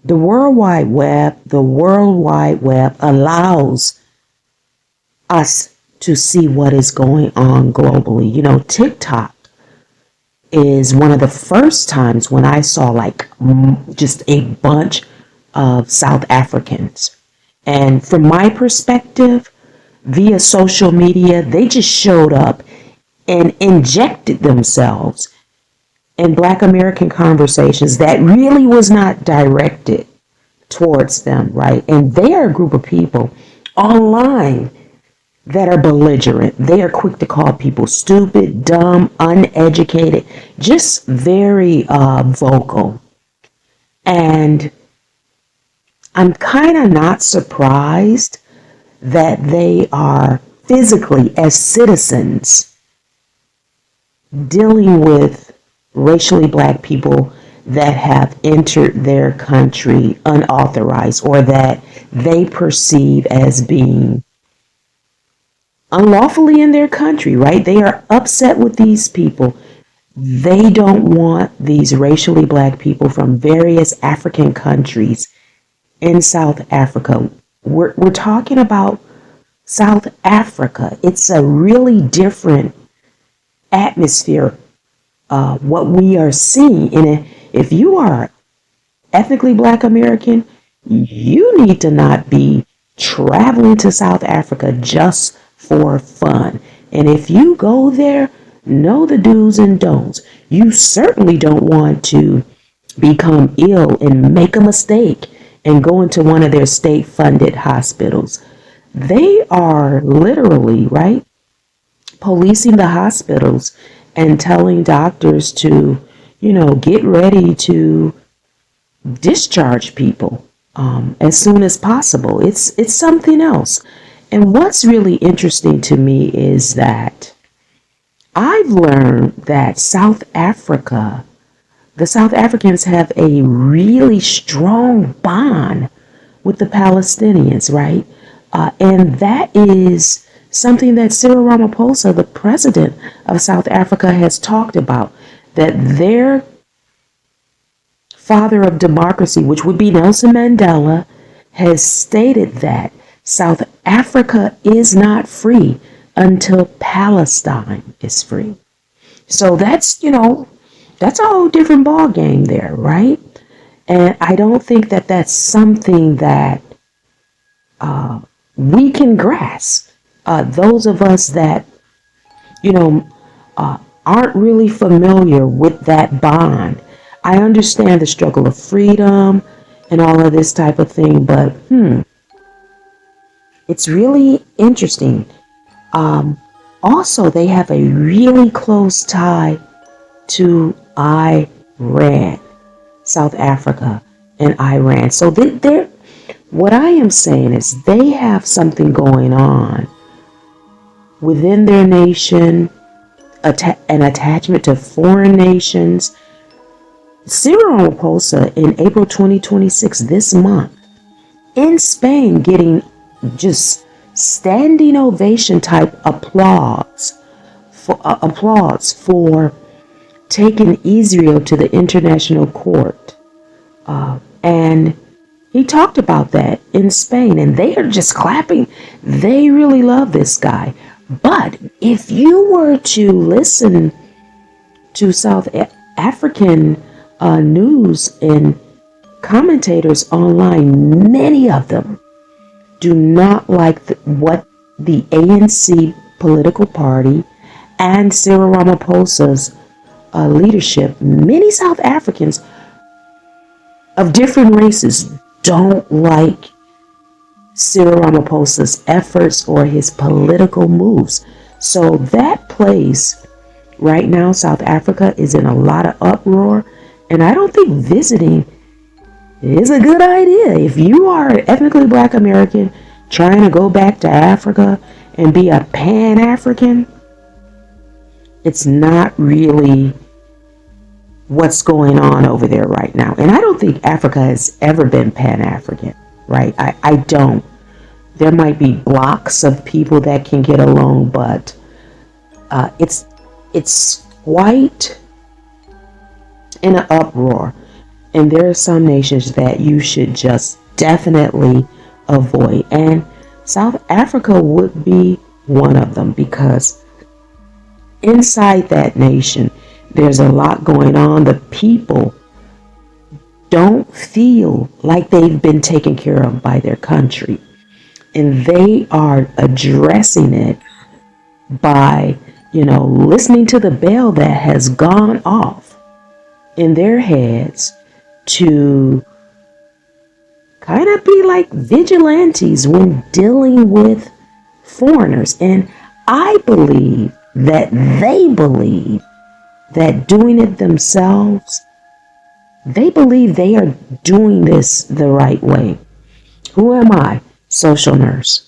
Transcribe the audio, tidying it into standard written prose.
the World Wide Web allows us to see what is going on globally. TikTok is one of the first times when I saw like just a bunch of South Africans. And from my perspective, via social media, they just showed up and injected themselves in Black American conversations that really was not directed towards them, right? And they are a group of people online that are belligerent. They are quick to call people stupid, dumb, uneducated, just very vocal. And I'm kind of not surprised that they are physically, as citizens, dealing with racially Black people that have entered their country unauthorized, or that they perceive as being unlawfully in their country, right? They are upset with these people. They don't want these racially Black people from various African countries in South Africa. We're talking about South Africa. It's a really different atmosphere, what we are seeing. And if you are ethnically Black American, you need to not be traveling to South Africa just for fun. And if you go there, know the do's and don'ts. You certainly don't want to become ill and make a mistake and go into one of their state-funded hospitals. They are literally, right, policing the hospitals and telling doctors to, get ready to discharge people as soon as possible. It's something else. And what's really interesting to me is that I've learned that the South Africans have a really strong bond with the Palestinians, right? And that is something that Cyril Ramaphosa, the president of South Africa, has talked about, that their father of democracy, which would be Nelson Mandela, has stated that South Africa is not free until Palestine is free. So that's a whole different ball game there, right? And I don't think that that's something that we can grasp. Those of us that, aren't really familiar with that bond. I understand the struggle of freedom and all of this type of thing, but it's really interesting. Also, they have a really close tie to Iran, South Africa and Iran. So what I am saying is they have something going on within their nation, an attachment to foreign nations. Cyril Ramaphosa in April 2026, this month, in Spain, getting just standing ovation type applause for taking Israel to the international court. And he talked about that in Spain, and they are just clapping. They really love this guy. But if you were to listen to South African news and commentators online, many of them do not like what the ANC political party and Cyril Ramaphosa's leadership. Many South Africans of different races don't like Cyril Ramaphosa's efforts or his political moves. So that place right now, South Africa, is in a lot of uproar. And I don't think visiting is a good idea. If you are an ethnically Black American trying to go back to Africa and be a Pan-African, it's not really what's going on over there right now. And I don't think Africa has ever been Pan-African, right? I don't. There might be blocks of people that can get along, but it's quite in an uproar. And there are some nations that you should just definitely avoid. And South Africa would be one of them, because inside that nation, there's a lot going on. The people don't feel like they've been taken care of by their country. And they are addressing it by, listening to the bell that has gone off in their heads to kind of be like vigilantes when dealing with foreigners. And I believe that they believe that doing it themselves, they believe they are doing this the right way. Who am I? Social nurse.